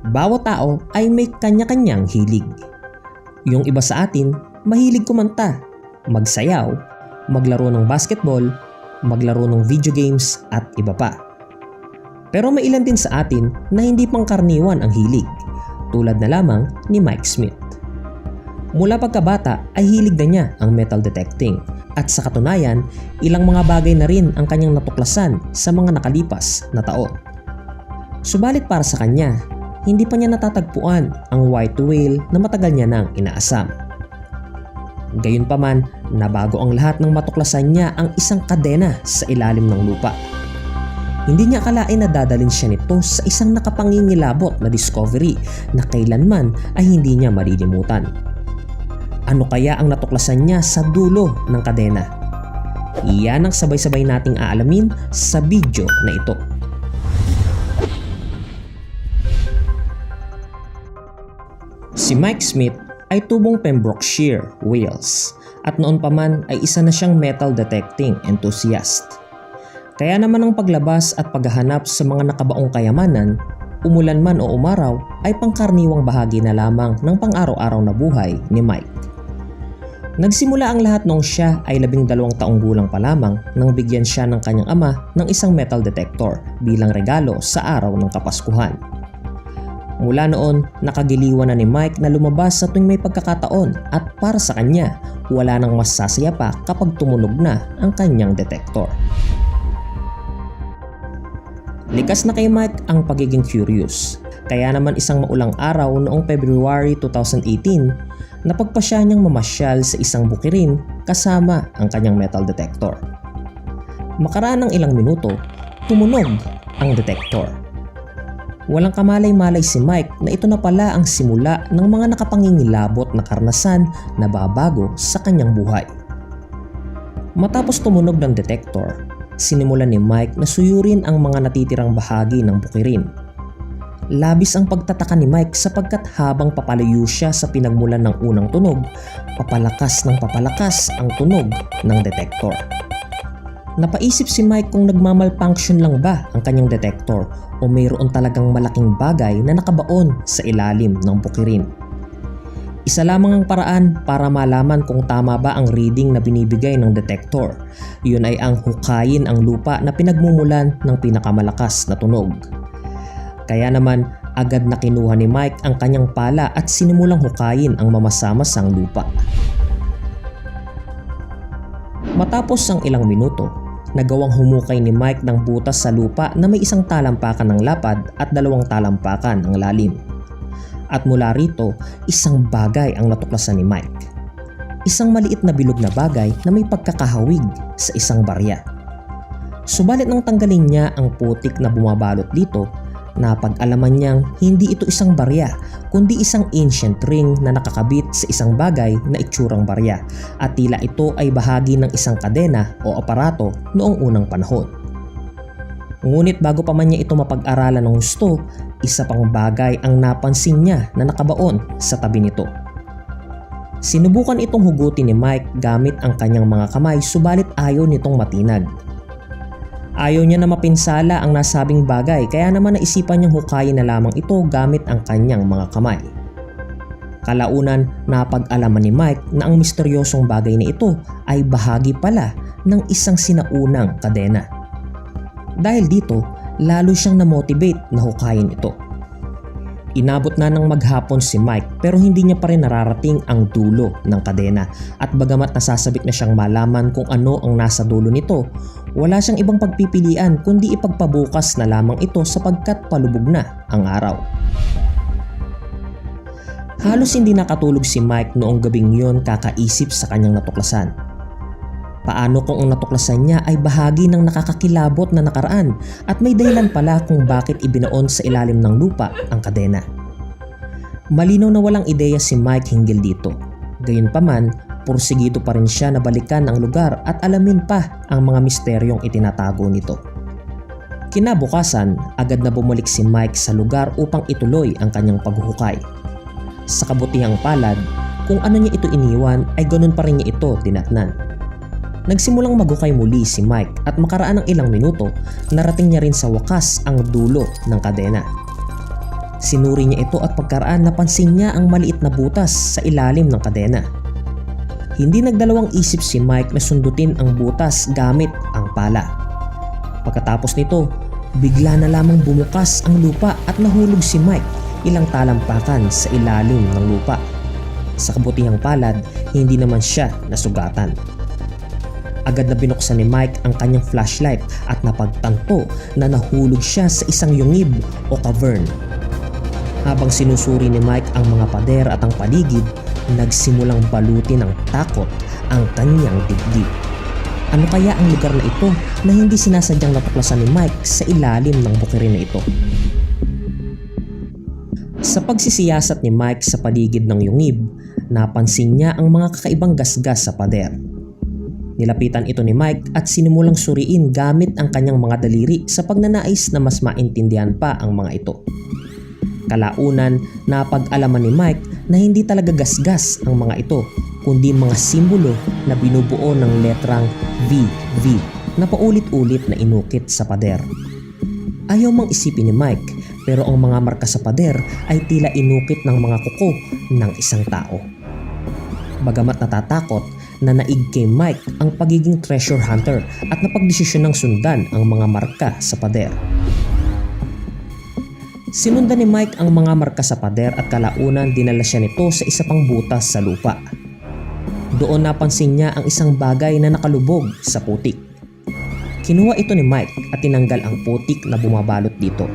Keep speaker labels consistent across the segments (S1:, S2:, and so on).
S1: Bawat tao ay may kanya-kanyang hilig. Yung iba sa atin, mahilig kumanta, magsayaw, maglaro ng basketball, maglaro ng video games at iba pa. Pero may ilan din sa atin na hindi pangkaraniwan ang hilig, tulad na lamang ni Mike Smith. Mula pagkabata ay hilig na niya ang metal detecting at sa katunayan, ilang mga bagay na rin ang kanyang natuklasan sa mga nakalipas na taon. Subalit para sa kanya, hindi pa niya natatagpuan ang white whale na matagal niya nang inaasam. Gayunpaman, nabago ang lahat nang matuklasan niya ang isang kadena sa ilalim ng lupa. Hindi niya akalain na dadalhin siya nito sa isang nakapangingilabot na discovery na kailanman ay hindi niya malilimutan. Ano kaya ang natuklasan niya sa dulo ng kadena? Iyan ang sabay-sabay nating aalamin sa video na ito. Si Mike Smith ay tubong Pembrokeshire, Wales at noon pa man ay isa na siyang metal detecting enthusiast. Kaya naman ang paglabas at paghahanap sa mga nakabaong kayamanan, umulan man o umaraw ay pangkaraniwang bahagi na lamang ng pang-araw-araw na buhay ni Mike. Nagsimula ang lahat noong siya ay 12 taong gulang pa lamang nang bigyan siya ng kanyang ama ng isang metal detector bilang regalo sa araw ng Kapaskuhan. Mula noon, nakagiliwan na ni Mike na lumabas sa tuwing may pagkakataon at para sa kanya, wala nang mas sasaya pa kapag tumunog na ang kanyang detector. Likas na kay Mike ang pagiging curious, kaya naman isang maulang araw noong February 2018, napagpasya niyang mamasyal sa isang bukirin kasama ang kanyang metal detector. Makaraan ng ilang minuto, tumunog ang detector. Walang kamalay-malay si Mike na ito na pala ang simula ng mga nakapangingilabot na karanasan na babago sa kanyang buhay. Matapos tumunog ng detector, sinimulan ni Mike na suyurin ang mga natitirang bahagi ng bukirin. Labis ang pagtataka ni Mike sapagkat habang papalayo siya sa pinagmulan ng unang tunog, papalakas ng papalakas ang tunog ng detector. Napaisip si Mike kung nagmamalfunction lang ba ang kanyang detector o mayroon talagang malaking bagay na nakabaon sa ilalim ng bukirin. Isa lamang ang paraan para malaman kung tama ba ang reading na binibigay ng detector. Yun ay ang hukayin ang lupa na pinagmumulan ng pinakamalakas na tunog. Kaya naman agad na kinuha ni Mike ang kanyang pala at sinimulang hukayin ang mamasamasang lupa. Matapos ang ilang minuto, nagawang humukay ni Mike ng butas sa lupa na may isang talampakan ng lapad at 2 talampakan ng lalim. At mula rito, isang bagay ang natuklasan ni Mike. Isang maliit na bilog na bagay na may pagkakahawig sa isang barya. Subalit nang tanggalin niya ang putik na bumabalot dito, napag-alaman niyang hindi ito isang barya kundi isang ancient ring na nakakabit sa isang bagay na itsurang barya at tila ito ay bahagi ng isang kadena o aparato noong unang panahon. Ngunit bago pa man niya ito mapag-aralan ng husto, isa pang bagay ang napansin niya na nakabaon sa tabi nito. Sinubukan itong hugutin ni Mike gamit ang kanyang mga kamay subalit ayaw nitong matinag. Ayaw niya na mapinsala ang nasabing bagay kaya naman naisipan niyang hukayin na lamang ito gamit ang kanyang mga kamay. Kalaunan, napag-alaman ni Mike na ang misteryosong bagay na ito ay bahagi pala ng isang sinaunang kadena. Dahil dito, lalo siyang na-motivate na hukayin ito. Inabot na ng maghapon si Mike pero hindi niya pa rin nararating ang dulo ng kadena at bagamat nasasabik na siyang malaman kung ano ang nasa dulo nito, wala siyang ibang pagpipilian kundi ipagpabukas na lamang ito sapagkat palubog na ang araw. Halos hindi nakatulog si Mike noong gabing yon kakaisip sa kanyang natuklasan. Paano kung ang natuklasan niya ay bahagi ng nakakakilabot na nakaraan at may dahilan pala kung bakit ibinaon sa ilalim ng lupa ang kadena. Malinaw na walang ideya si Mike hinggil dito. Gayunpaman, pursigido pa rin siya na balikan ang lugar at alamin pa ang mga misteryong itinatago nito. Kinabukasan, agad na bumalik si Mike sa lugar upang ituloy ang kanyang paghuhukay. Sa kabutihang palad, kung ano niya ito iniwan ay ganun pa rin niya ito tinatnan. Nagsimulang maghukay muli si Mike at makaraan ng ilang minuto, narating niya rin sa wakas ang dulo ng kadena. Sinuri niya ito at pagkaraan napansin niya ang maliit na butas sa ilalim ng kadena. Hindi nagdalawang isip si Mike na sundutin ang butas gamit ang pala. Pagkatapos nito, bigla na lamang bumukas ang lupa at nahulog si Mike ilang talampakan sa ilalim ng lupa. Sa kabutihang palad, hindi naman siya nasugatan. Agad na binuksan ni Mike ang kanyang flashlight at napagtanto na nahulog siya sa isang yungib o cavern. Habang sinusuri ni Mike ang mga pader at ang paligid, nagsimulang balutin ng takot ang kanyang dibdib. Ano kaya ang lugar na ito na hindi sinasadyang natuklasan ni Mike sa ilalim ng bukirin na ito? Sa pagsisiyasat ni Mike sa paligid ng yungib, napansin niya ang mga kakaibang gasgas sa pader. Nilapitan ito ni Mike at sinimulang suriin gamit ang kanyang mga daliri sa pagnanais na mas maintindihan pa ang mga ito. Kalaunan, napag-alaman ni Mike na hindi talaga gasgas ang mga ito, kundi mga simbolo na binubuo ng letrang VV na paulit-ulit na inukit sa pader. Ayaw mang isipin ni Mike, pero ang mga marka sa pader ay tila inukit ng mga kuko ng isang tao. Bagamat natatakot, nanaig kay Mike ang pagiging treasure hunter at napagdesisyon ng sundan ang mga marka sa pader. Sinundan ni Mike ang mga marka sa pader at kalaunan dinala siya nito sa isa pang butas sa lupa. Doon napansin niya ang isang bagay na nakalubog sa putik. Kinuha ito ni Mike at tinanggal ang putik na bumabalot dito.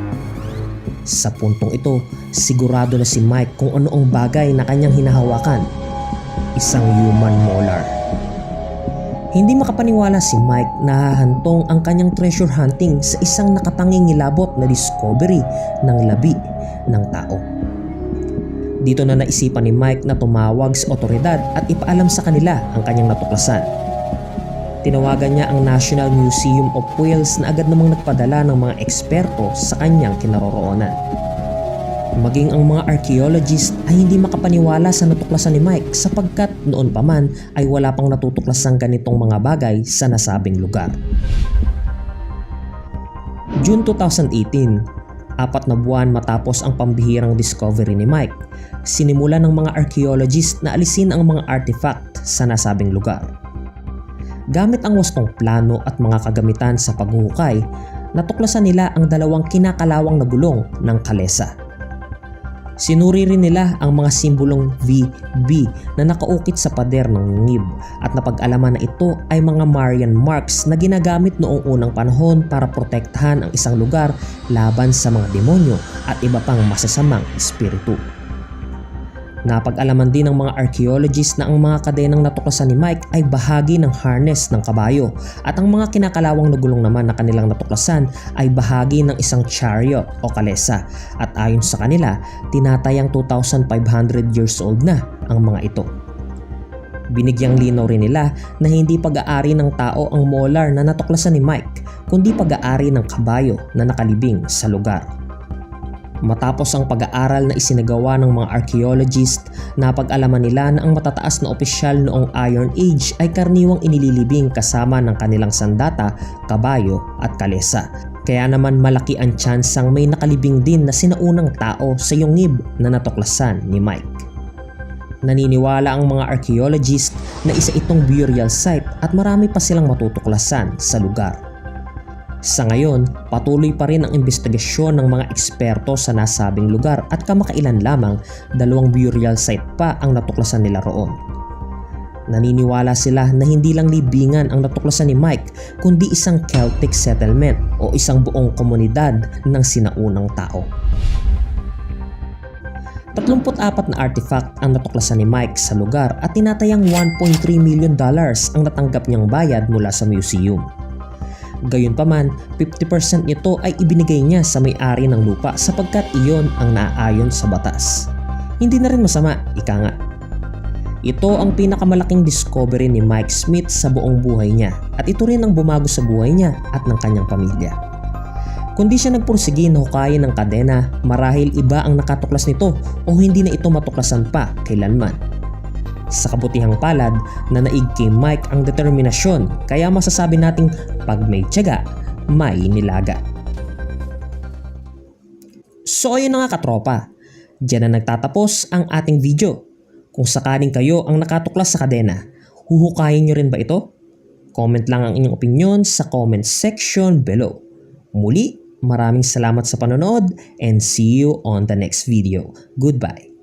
S1: Sa puntong ito, sigurado na si Mike kung ano ang bagay na kanyang hinahawakan. Isang human molar. Hindi makapaniwala si Mike na hahantong ang kanyang treasure hunting sa isang nakatanging nilabot na discovery ng labi ng tao. Dito na naisipan ni Mike na tumawag sa otoridad at ipaalam sa kanila ang kanyang natuklasan. Tinawagan niya ang National Museum of Wales na agad namang nagpadala ng mga eksperto sa kanyang kinaroroonan. Maging ang mga archaeologist ay hindi makapaniwala sa natuklasan ni Mike sapagkat noon pa man ay wala pang natutuklasang ganitong mga bagay sa nasabing lugar. June 2018, 4 na buwan matapos ang pambihirang discovery ni Mike, sinimula ng mga archaeologist na alisin ang mga artifact sa nasabing lugar. Gamit ang wastong plano at mga kagamitan sa paghuhukay, natuklasan nila ang dalawang kinakalawang na gulong ng kalesa. Sinuri rin nila ang mga simbolong VB na nakaukit sa pader ng ngib at napag-alaman na ito ay mga Marian marks na ginagamit noong unang panahon para protektahan ang isang lugar laban sa mga demonyo at iba pang masasamang espiritu. Napag-alaman din ng mga archaeologists na ang mga kadenang natuklasan ni Mike ay bahagi ng harness ng kabayo at ang mga kinakalawang na gulong naman na kanilang natuklasan ay bahagi ng isang chariot o kalesa at ayon sa kanila, tinatayang 2,500 years old na ang mga ito. Binigyang linaw rin nila na hindi pag-aari ng tao ang molar na natuklasan ni Mike kundi pag-aari ng kabayo na nakalibing sa lugar. Matapos ang pag-aaral na isinagawa ng mga archaeologist, napag-alaman nila na ang matataas na opisyal noong Iron Age ay karaniwang inililibing kasama ng kanilang sandata, kabayo at kalesa. Kaya naman malaki ang tsansang may nakalibing din na sinaunang tao sa yungib na natuklasan ni Mike. Naniniwala ang mga archaeologist na isa itong burial site at marami pa silang matutuklasan sa lugar. Sa ngayon, patuloy pa rin ang investigasyon ng mga eksperto sa nasabing lugar at kamakailan lamang 2 burial site pa ang natuklasan nila roon. Naniniwala sila na hindi lang libingan ang natuklasan ni Mike kundi isang Celtic settlement o isang buong komunidad ng sinaunang tao. 34 na artifact ang natuklasan ni Mike sa lugar at tinatayang $1.3 million ang natanggap niyang bayad mula sa museum. Gayunpaman, 50% nito ay ibinigay niya sa may-ari ng lupa sapagkat iyon ang naaayon sa batas. Hindi na rin masama, ika nga. Ito ang pinakamalaking discovery ni Mike Smith sa buong buhay niya at ito rin ang bumago sa buhay niya at ng kanyang pamilya. Kundi siya nagpursige na hukayin ng kadena, marahil iba ang nakatuklas nito o hindi na ito matuklasan pa kailanman. Sa kabutihang palad, nanaig kay Mike ang determinasyon kaya masasabi nating pag may tiyaga, may nilaga. So ayun na nga katropa, diyan na nagtatapos ang ating video. Kung sakaling kayo ang nakatuklas sa kadena, huhukayin nyo rin ba ito? Comment lang ang inyong opinion sa comment section below. Muli, maraming salamat sa panonood and see you on the next video. Goodbye!